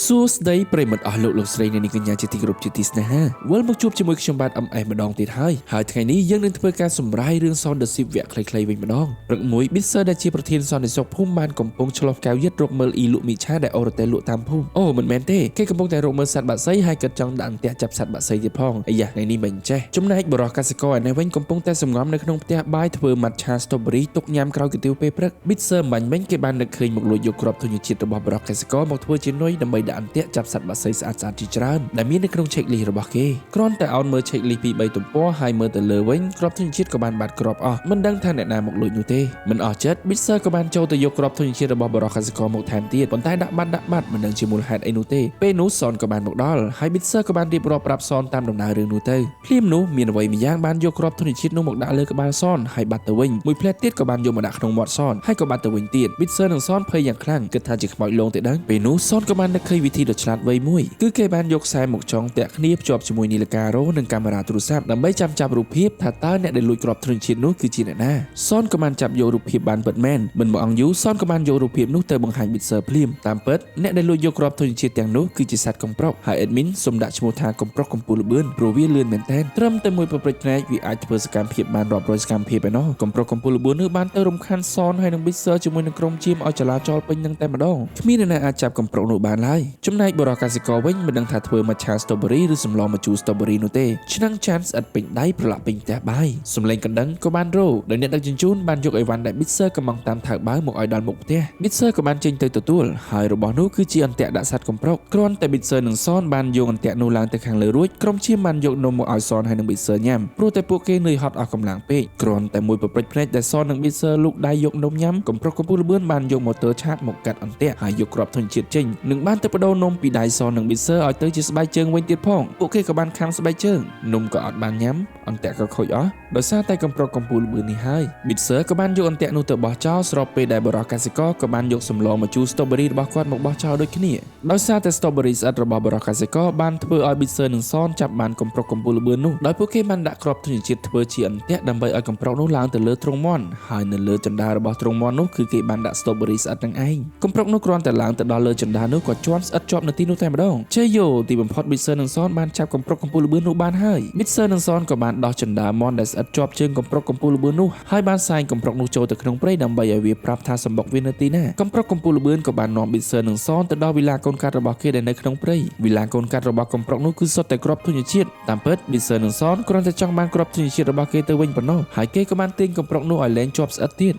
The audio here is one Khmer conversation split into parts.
សួស្តីប្រិមត្តអស់លោកស្រីអ្នកនាងកញ្ញាជាទីគោរពជាទីស្នេហាវិលមកជួបជាមួយខ្ញុំបាទអំអេម្ដងទៀតហើយថ្ងៃនេះយើងនឹងធ្វើការសម្រាយរឿងសនដស៊ីបវគ្គខ្លីៗវិញម្ដងព្រឹកមួយ Bitser ដែលជាប្រធានសន្តិសុខភូមិបានកំពុងឆ្លងកៅយិតរកមើលអ៊ីលក់មីឆាដែលអូរតែលក់តាមភូមិអូមិនមែនទេគេកំពុងតែរកមើលសត្វបាក់សីហើយក៏ចង់ដាក់អន្ទាក់ចាប់សត្វបាក់សីទៀតផងអាយ៉ាថ្ងៃនេះមិនចេះចំណែកបរិះកសិករឯនេះវិញកំពុងតែសម្ងំនៅក្នុងផ្ទះបាយធ្វើម៉ាត់ឆា strawberry ទុកញ៉ាំក្រោយកាទៀវពេលព្រឹក Bitser បាញ់មិញគេបាននឹកឃើញមកលួចយកគ្រាប់ធញ្ញជាតិរបស់បរិះកសិករមកធ្វើជានុយដើម្បីដាក់អន្ទាក់ចាប់សត្វបាក់សីស្អាតៗជាច្រើនដែលមាននៅក្នុង checklist របស់គេគ្រាន់តែអោនមើល checklist ពី3ទំព័រហើយមើលទៅលើវិញគ្រាប់ធញ្ញជាតិក៏បានបាត់គ្រាប់អស់មិនដឹងថាអ្នកណាមកលួចនោះទេមិនអស់ចិត្ត Bitser ក៏បានចូលទៅយកគ្រាប់ធញ្ញជាតិរបស់បរិះកសិករមកថែមទៀតប៉ុន្តែដាក់បាត់មិនដឹងជាមូលហេតុអីនោះទេពេលនោះសនក៏បានមកដល់ហើយ Bitser ក៏បានរៀបរាប់ប្រាប់សនតាមដំណើររឿងនោះទៅភ្លាមនោះមានអ្វីម្យ៉ាងបានយកគ្រាប់ធញ្ញជាតិនោះមកដាក់លើក្បាលសនហើយបាត់ទៅវិញមួយផ្លែតទៀតក៏បានយកមកដាក់ក្នុងមាត់សនហើយក៏បាត់ទៅវិញទៀត Bitser និងសនភ័យយ៉ាងខ្លាំងគិតថាជាខ្មោចលងទៅដឹងពេលនោះសនក៏បាននឹកឃើញវិធីដ៏ឆ្លាតវៃមួយគឺគេបានយកខ្សែមកចងតាក់គ្នាភ្ជាប់ជាមួយនាឡិការ៉ូនិងកាមេរ៉ាទូរស័ព្ទដើម្បីចាប់រូបភាពថាតើអ្នកដែលលួចគ្រាប់ធញ្ញជាតិនោះគឺជាអ្នកណាសនក៏បានចាប់យករូបភាពបានពិតមែនមិនមួយអង្គយូរសនក៏បានយករូបភាពនោះទៅបង្ហាញ Bitser ភ្លាមតាមពិតអ្នកដែលលួចយកគ្រាប់ធញ្ញជាតិទាំងនោះគឺជាសត្វកំប្រុកហើយ admin សូមដាក់ឈ្មោះថាកំប្រុកកំពូលលបឿនព្រោះវាលឿនមែនទែនត្រឹមតែមួយប្រព្រឹត្តភ្នែកវាអាចធ្វើសកម្មភាពបានរាប់រយសកម្មភាពឯណោះកំប្រុកកំពូលលបឿននោះបានទៅរំខានសនហើយនឹង Bitser ជាមួយនឹងក្រុមជាមឲ្យចលាចលពេញនឹងតែម្ដងគ្មាននរណាអាចចាប់កំប្រុកនោះបានឡើយចំណែកបរិះកសិករវិញមិនដឹងថាធ្វើម៉ាឆា strawberry ឬសម្លម្ជូរ strawberry នោះទេឆ្នាំងចានស្អិតពេញដៃប្រឡាក់ពេញផ្ទះបាយសំឡេងកណ្ដឹងក៏បានរោដោយអ្នកដឹកជញ្ជូនបានយកអីវ៉ាន់ដែល Bitser កំងតាមថៅបាវមកឲ្យដល់មុខផ្ទះ Bitser ក៏បានចេញទៅទទួលហើយរបស់នោះគឺជាអន្ទាក់ដាក់សត្វកំប្រុកគ្រាន់តែ Bitser និងសនបានយកអន្ទាក់នោះឡើងទៅខាងលើរួចក្រុមជាមបានយកនំមកឲ្យសនហើយនិង Bitser ញ៉ាំព្រោះតែពួកគេនឿយហត់អស់កម្លាំងពេកគ្រាន់តែមួយប្រព្រឹត្តភ្នែកដែលសននិង Bitser លូកដៃយកនំញ៉ាំកំប្រុកកំពូលលបឿនបានយកម៉ូទ័រឆាតមកកាត់អន្ទាក់ហើយយកគ្រាប់ធញ្ញជាតិចេញនិងបានទៅបដូរនំពីដៃសននិង Bitser ឲ្យទៅជាស្បែកជើងវិញទៀតផងពួកគេក៏បានខាំស្បែកជើងនំក៏អត់បានញ៉ាំអន្ទាក់ក៏ខូចអស់ដោយសារតែកំប្រុកកំពូលលបឿននេះហើយ Bitser ក៏បានយកអន្ទាក់នោះទៅបោះចោលស្របពេលដែលបរិះកសិករក៏បានយកសម្លម្ជូរ strawberry របស់គាត់មកបោះចោលដូចគ្នាដោយសារតែ strawberry ស្អិតរបស់បរិះកសិករបានធ្វើឲ្យ Bitser និងសនចាប់បានកំប្រុកកំពូលលបឿននោះដោយពួកគេបានដាក់គ្រាប់ធញ្ញជាតិធ្វើជាអន្ទាក់ដើម្បីឲ្យកំប្រុកនោះឡើងទៅលើទ្រុងមាន់ហើយនៅលើចណ្ដាលរបស់ទ្រុងមាន់នោះគឺគេបានដាក់ strawberry ស្អិតនឹងឯងកំប្រុកនោះគ្រាន់តែឡើងទៅដល់លើចណ្ដាលនោះក៏ជាន់ស្អិតជាប់នៅទីនោះតែម្ដងជ័យយោទីបំផុត Bitser និងសនបានចាប់កំប្រុកកំពូលលបឿននោះបានហើយ Bitser និងសនក៏បានដោះចណ្ដាលមាន់ដែលស្អិតជាប់ជើងកំប្រុកកំពូលលបឿននោះហើយបានសែងកំប្រុកនោះចូលទៅក្នុងព្រៃដើម្បីឲ្យវាប្រាប់ថាសម្បុកវានៅទីណាកំប្រុកកំពូលលបឿនក៏បាននាំ Bitser និងសនទៅដល់វិឡាកូនកាត់របស់គេដែលនៅក្នុងព្រៃវិឡាកូនកាត់របស់កំប្រុកនោះគឺសុទ្ធតែគ្រាប់ធញ្ញជាតិតាមពិត Bitser និងសនគ្រាន់តែចង់បានគ្រាប់ធញ្ញជាតិរបស់គេទៅវិញប៉ុណ្ណោះហើយគេក៏បានទាញកំប្រុកនោះឲ្យលែងជាប់ស្អិតទៀត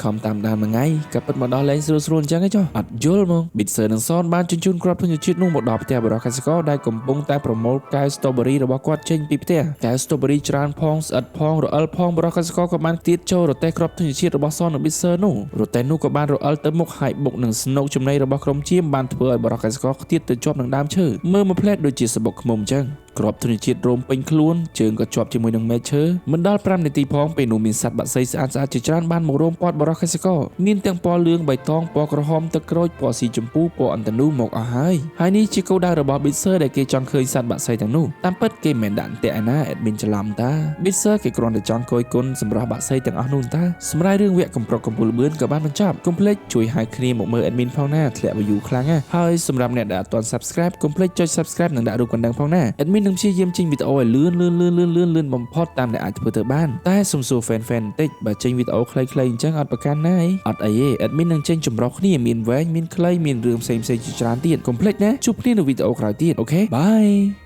ខំតាមដានមួយថ្ងៃក៏ពិតមកដល់លែងស្រួលអញ្ចឹងឯងចុះអត់យល់ហ្មង Bitser និងសនបានជញ្ជូនគ្រាប់ធញ្ញជាតិនោះមកដល់ផ្ទះបរិះកសិករដែលកំពុងតែប្រមូលកែវ strawberry របស់គាត់ចេញពីផ្ទះកែវ strawberry ច្រើនផងស្អិតផងរអិលផងបរិះកសិករក៏បានទៀតចូលរទេះគ្រាប់ធញ្ញជាតិរបស់សននិង Bitser នោះរទេះនោះក៏បានរអិលទៅមុខហើយបុកនឹងស្នូកចំណីរបស់ក្រុមជាមបានធ្វើឲ្យបរិះកសិករខ្ទាតទៅជាប់នឹងដើមឈើមើលមួយផ្លែតដូចជាសបុកឃ្មុំអញ្ចឹងគ្រាប់ធញ្ញជាតិរោមពេញខ្លួនជើងក៏ជាប់ជាមួយនឹងមែកឈើមិនដល់5នាទីផងពេលនោះមានសត្វបាក់សីស្អាតជាច្រើនបានមករោមព័ទ្ធបរិះកសិករមានទាំងពណ៌លឿងបៃតងពណ៌ក្រហមទឹកក្រូចពណ៌ស៊ីចម្ពូពណ៌អន្តនូមកអស់ហើយនេះជាគោលដៅរបស់ Bitser ដែលគេចង់ឃើញសត្វបាក់សីទាំងនោះតាមពិតគេមិនដាក់អន្ទាក់ឯណា admin ច្រឡំតា Bitser គេគ្រាន់តែចង់គយគុណសម្រាប់បាក់សីទាំងអស់នោះតាសម្រាប់រឿងវគ្គកំប្រុកកំពូលលបឿនក៏បានបញ្ចប់កុំភ្លេចជួយហៅគ្នាមកមើល admin ផងណាធ្លាក់ view ខ្លាំងណាស់ហើយសម្រាប់អ្នកដែលអត់ទាន់ subscribe កុំភ្លេចចុច subscribe និងដាក់រូបកណ្ដឹងផងណា admin នឹងព្យាយាមចេញវីដេអូឲ្យលឿនបំផុតតាមដែលអាចធ្វើទៅបានតែសុំសួរ fan បន្តិចបើចេញវីដេអូខ្លីៗអញ្ចឹងអត់ប្រកាន់ណាអត់អីទេ admin នឹងចេញចម្រុះគ្នាមានវែងមានខ្លីមានរឿងផ្សេងជាច្រើនទៀតកុំភ្លេចណាជួបគ្នានៅវីដេអូក្រោយទៀតអូខេបាយ